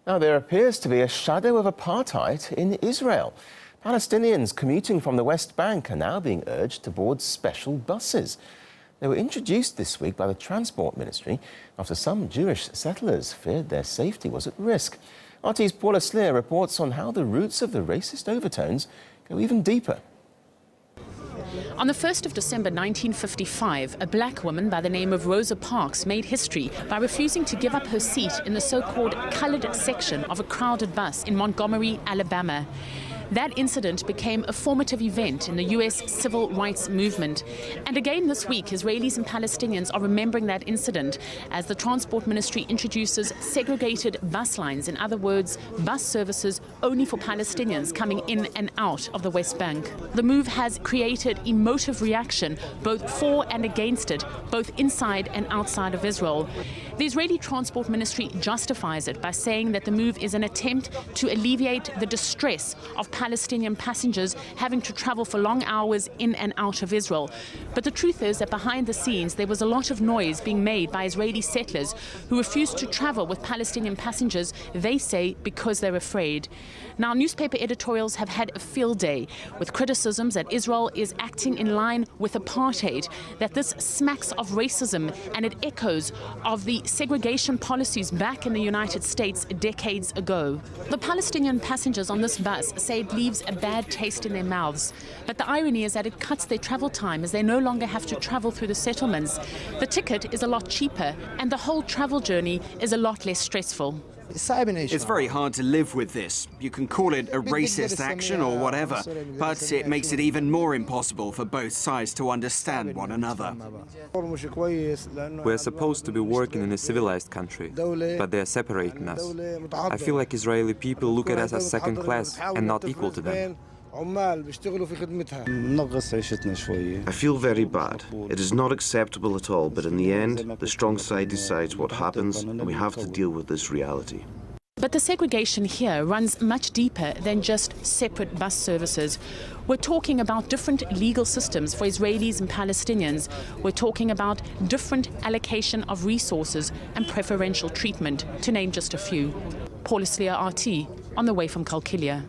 Now, there appears to be a shadow of apartheid in Israel. Palestinians commuting from the West Bank are now being urged to board special buses. They were introduced this week by the Transport Ministry after some Jewish settlers feared their safety was at risk. RT's Paula Sleer reports on how the roots of the racist overtones go even deeper. On the 1st of December 1955, a black woman by the name of Rosa Parks made history by refusing to give up her seat in the so-called colored section of a crowded bus in Montgomery, Alabama. That incident became a formative event in the U.S. civil rights movement. And again this week, Israelis and Palestinians are remembering that incident as the Transport Ministry introduces segregated bus lines, in other words, bus services only for Palestinians coming in and out of the West Bank. The move has created emotive reaction, both for and against it, both inside and outside of Israel. The Israeli Transport Ministry justifies it by saying that the move is an attempt to alleviate the distress of Palestinian passengers having to travel for long hours in and out of Israel. But the truth is that behind the scenes there was a lot of noise being made by Israeli settlers who refused to travel with Palestinian passengers, they say, because they're afraid. Now, newspaper editorials have had a field day with criticisms that Israel is acting in line with apartheid, that this smacks of racism and it echoes of the segregation policies back in the United States decades ago. The Palestinian passengers on this bus say it leaves a bad taste in their mouths. But the irony is that it cuts their travel time as they no longer have to travel through the settlements. The ticket is a lot cheaper and the whole travel journey is a lot less stressful. It's very hard to live with this. You can call it a racist action or whatever, but it makes it even more impossible for both sides to understand one another. We're supposed to be working in a civilized country, but they're separating us. I feel like Israeli people look at us as second class and not equal to them. I feel very bad. It is not acceptable at all, but in the end, the strong side decides what happens, and we have to deal with this reality. But the segregation here runs much deeper than just separate bus services. We're talking about different legal systems for Israelis and Palestinians. We're talking about different allocation of resources and preferential treatment, to name just a few. Paula Sleer, RT, on the way from Kalkilia.